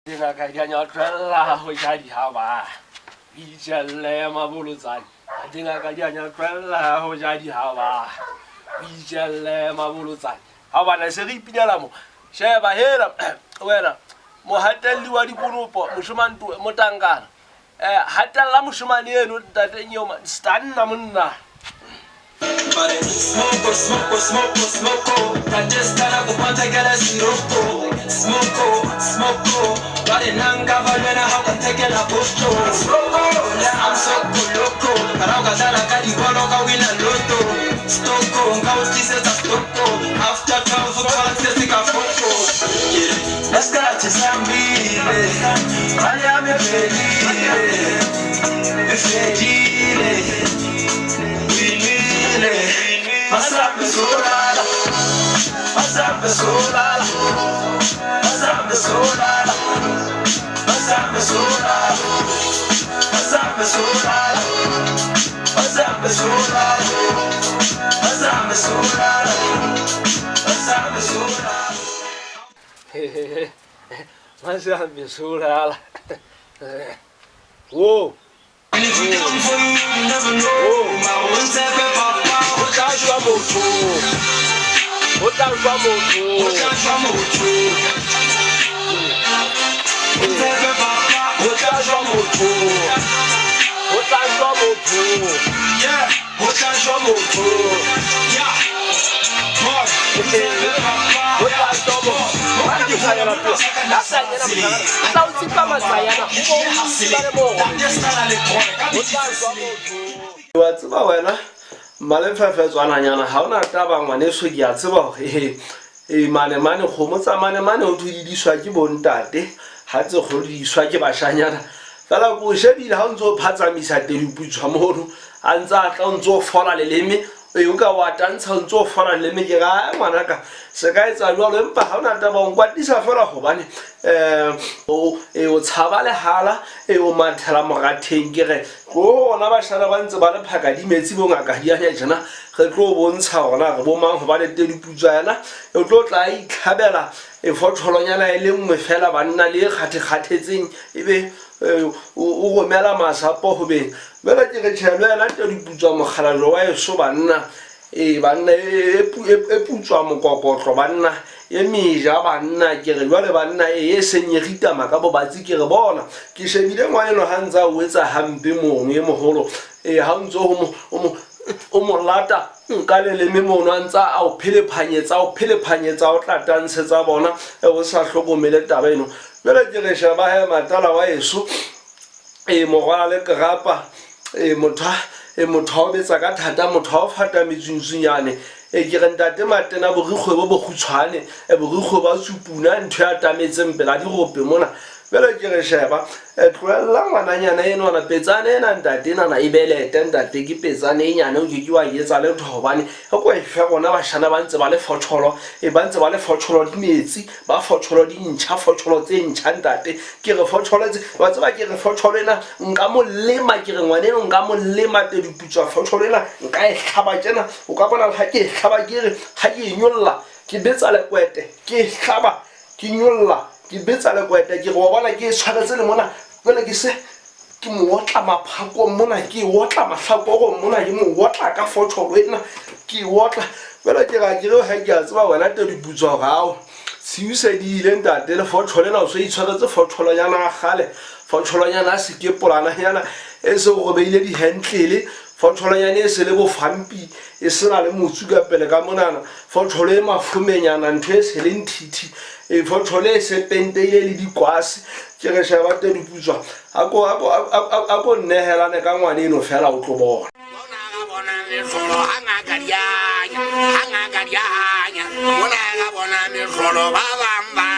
这个改天要转了，回家的好吧？以前来嘛不如咱，这个改天要转了，回家的好吧？以前来嘛不如咱，好吧？那是你比较了么？现在把黑了，喂了，mo hataliwa dikunupo mushimantu motangana hatalla mushimani yenu tate nyoma stanna munna Smoko, smoko, smoko, smoko. Tajestana kupata gala siroko. Smoko, smoko. Bale nanga valwena hauka teke la bocho. Smoko, yeah I'm so loco. Karauka dala kadi bolo kawina loto. Stoko, nga utise za stoko. After 12 o'clock sesika foko. Eskara chesambile. Kali ame felile. Fedile. Masam solala, masam solala, masam solala, masam solala, masam solala, masam solala, masam solala, masam solala. Hehehe, masam solala. Whoa. And if you come for you, you never know. My one step up, Otajwa moto, Otajwa moto, Otajwa moto, Otajwa moto, Otajwa moto, yeah, Otajwa moto, yeah, Otajwa moto. Wa tseba wena malefafe tswananyana ha ona taba ngwaneso ke a tseba mane kgomo tsa mane o thudidiswa ke bontate ha tse kgodiswa ke bashanyana fela ko shebile ha o ntse o phatsamisa teliputshwa mono a ntse a tla o ntse o fola leleme o ka wa tantsha o ntse o fola leleme ke ga ngwanaka se ka etsa jwalo empa ha ona taba o nkwatisa fela gobane o tshaba lehala o mathela mogatheng ke ge go ona bashana ba ntse ba le phaka di metsi bo ngaka di anya jana ge tlo bontsha gona re bo mang go ba le teliputshwa yana o tlo tla itlhabela fotholonyana e le nngwe fela banna le kgathetseng ebe o gomela masapo go beng bela ke re tshelo yana teliputshwa mogalajo wa eso banna banna e putswa mokokotlo banna e meja banna ke re jwale banna e senyegitama ka bobatsi ke re bona ke shebile ngwaneno ha ntse a o etsa hampe mongwe e mogolo ha o ntse o mo lata nka leleme mono a ntse a o phelephanyetsa o tlatantshetsa bona o sa hlokomele taba eno jwale ke re sheba he matala wa eso mogwala le kerapa motho o betsa ka thata motho o fata metsuntshunyane ke re ntate matena borikgwe bo bokgutshwane borikgwe ba supuna ntho ya tametseng pela di gope mona bele ke re sheba tloella ngwananyana eno ana petsane ena ntate nana e belete ntate ke petsane e nyane o ke wa etsa le ntho hobane go go efe gona bashana ba ntse ba le fotsholo ba ntse ba le fotsholo di metsi ba fotsholo di ntšha fotsholo tse ntšha ntate ke re fotsholo tse ba tseba ke re fotsholo ena nka mo lema ke re ngwaneno nka mo lema te diputswa fotsholo ena nka e hlaba tsena o ka bona ha ke e hlaba ke re ha ke e nyolla ke betsa le kwete ke e hlaba ke nyolla ke betsa le kwete ke go bona ke tshwaretse le mona bele ke se ke mo otla maphako mona ke otla mahlako go mona ke mo otla ka fotsholo ena ke otla bele ke ga ke re ha ke a tseba wena te diputswa gao siuse di ile ntate le fotsholo ena o se itshwaretse fotsholo yana gale fotsholo yana se ke polana yana e se go beile di handle fotsholo yana e se le bo fampi e sena le motsu ka pele ka monana fotsholo e mafumenyana ntho e se le nthithi fotsholo e se penteile le dikwase ke re sheba te diputswa a ko nnehelane ka ngwane eno fela o tlo bona Hanga garianya, mona ga bona me rolo ba ba